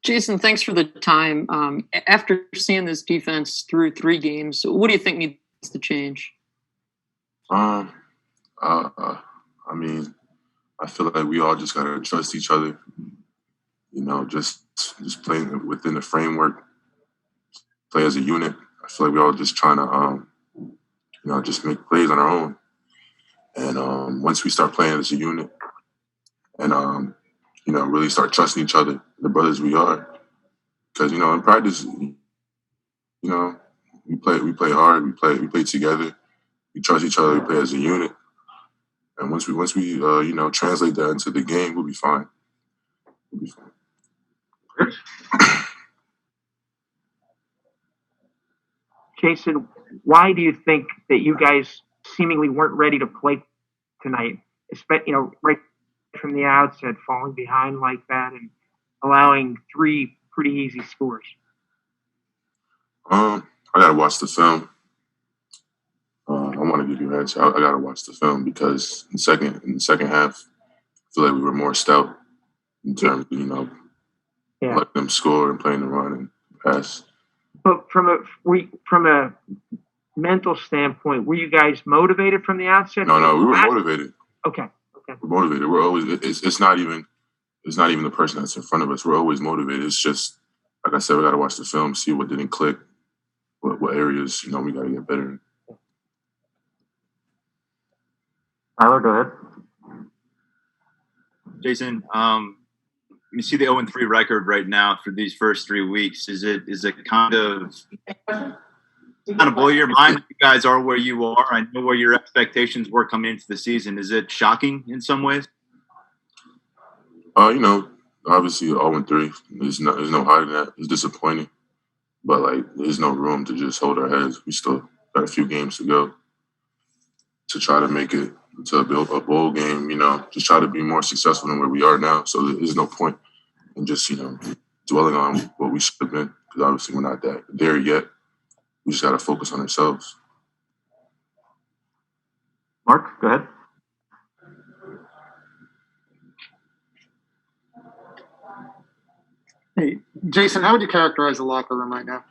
Jason, thanks for the time. After seeing this defense through 3 games, what do you think needs to change? Um, I mean, I feel like we all just gotta trust each other. Just playing within the framework, play as a unit. I feel like we all just trying to just make plays on our own. And once we start playing as a unit, and really start trusting each other, the brothers we are, because in practice, we play hard, we play together, we trust each other, we play as a unit. And once we translate that into the game, we'll be fine. We'll be fine. Jayson, why do you think that you guys seemingly weren't ready to play tonight? Right from the outset, falling behind like that and allowing 3 pretty easy scores. I gotta watch the film. I want to give you an answer. I gotta watch the film because in the second half, I feel like we were more stout in terms of letting them score and playing the run and pass. But from a mental standpoint, were you guys motivated from the outset? No, we were motivated. Okay. We're motivated. We're always. It's not even the person that's in front of us. We're always motivated. It's just like I said, we got to watch the film, see what didn't click, what areas we got to get better in. Tyler, go ahead. Jayson, you see the 0-3 record right now for these first 3 weeks. Is it kind of blow your mind that you guys are where you are? I know where your expectations were coming into the season. Is it shocking in some ways? Obviously 0-3. There's no hiding that. It's disappointing, but there's no room to just hold our heads. We still got a few games to go to try to make it to build a bowl game. Just try to be more successful than where we are now. So there's no point in just dwelling on what we should have been because obviously we're not there yet. We just got to focus on ourselves. Mark, go ahead. Hey, Jayson, how would you characterize the locker room right now?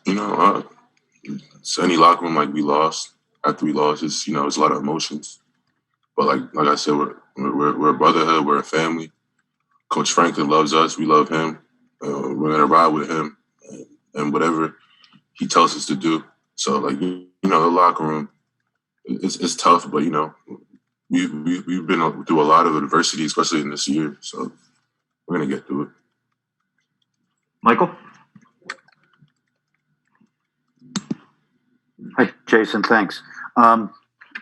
It's any locker room we lost. After we lost, it's a lot of emotions. But like I said, we're a brotherhood. We're a family. Coach Franklin loves us. We love him. We're gonna ride with him and whatever he tells us to do. So the locker room, it's tough, but we've been through a lot of adversity, especially in this year. So we're gonna get through it. Michael? Hi, Jayson, thanks.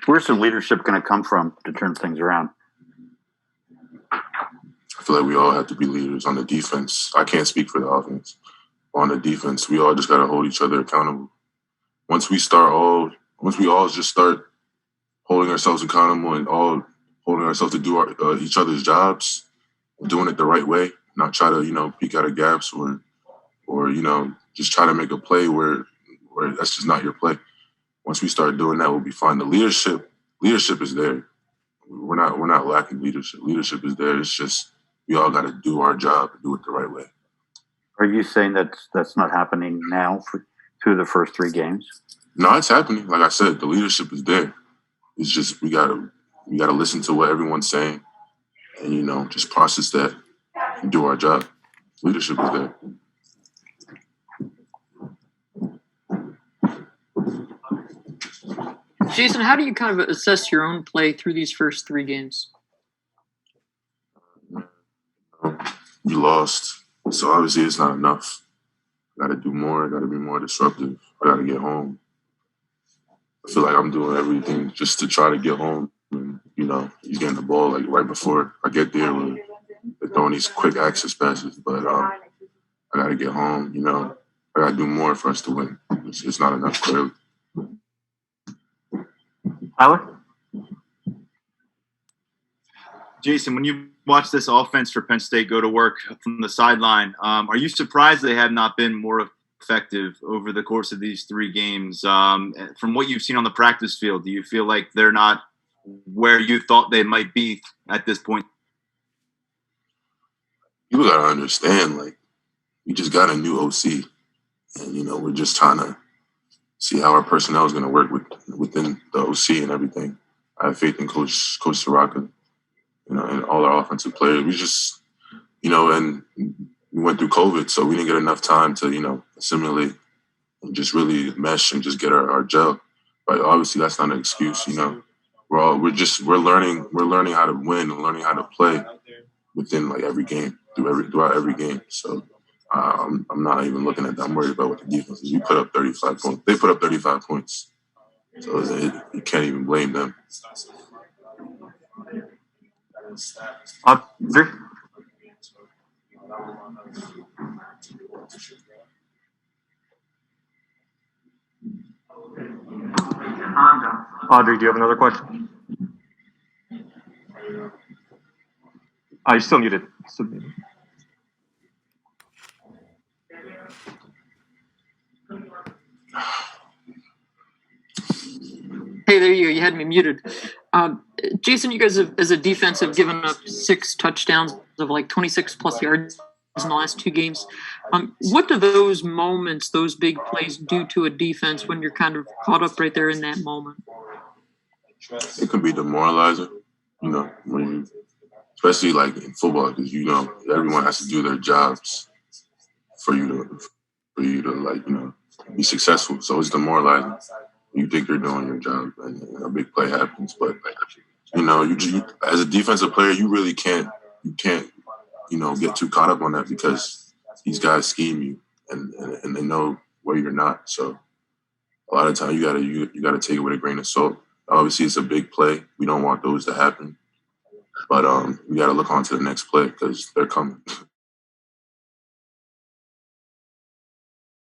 Where's the leadership going to come from to turn things around? I feel like we all have to be leaders on the defense. I can't speak for the offense. On the defense, we all just got to hold each other accountable. Once we all just start holding ourselves accountable and all holding ourselves to do each other's jobs, doing it the right way, not try to peek out of gaps or just try to make a play where that's just not your play. Once we start doing that, we'll be fine. The leadership is there. We're not lacking leadership. Leadership is there. It's just we all got to do our job and do it the right way. Are you saying that's not happening now through the first 3 games? No, it's happening. Like I said, the leadership is there. It's just we gotta listen to what everyone's saying and just process that and do our job. Leadership is there. Jayson, how do you kind of assess your own play through these first 3 games? We lost, so obviously it's not enough. I got to do more. I got to be more disruptive. I got to get home. I feel like I'm doing everything just to try to get home. And, he's getting the ball right before I get there. They're throwing these quick access passes, but I got to get home. I got to do more for us to win. It's not enough, clearly. Tyler? Jayson, when you watch this offense for Penn State go to work from the sideline, are you surprised they have not been more effective over the course of these 3 games? From what you've seen on the practice field, do you feel like they're not where you thought they might be at this point? people gotta understand, like, we just got a new OC, and we're just trying to see how our personnel is going to work within the OC and everything. I have faith in Coach Soraka, and all our offensive players. We just, and we went through COVID, so we didn't get enough time to, assimilate and just really mesh and just get our gel. But obviously, that's not an excuse. We're learning how to win and learning how to play within like every game, throughout every game. So I'm not even looking at that. I'm worried about what the defense is. We put up 35 points. They put up 35 points. So you can't even blame them. Audrey, do you have another question? You're still muted. Hey, there you go. You had me muted. Jayson, you guys have, as a defense, have given up 6 touchdowns of like 26 plus yards in the last 2 games. What do those moments, those big plays, do to a defense when you're kind of caught up right there in that moment? It can be demoralizing, especially like in football, because everyone has to do their jobs for you to like be successful. So it's demoralizing. You think you're doing your job, and a big play happens, but you as a defensive player, you really can't get too caught up on that, because these guys scheme you and they know where you're not. So a lot of times you gotta take it with a grain of salt. Obviously, it's a big play. We don't want those to happen, but we gotta look on to the next play because they're coming.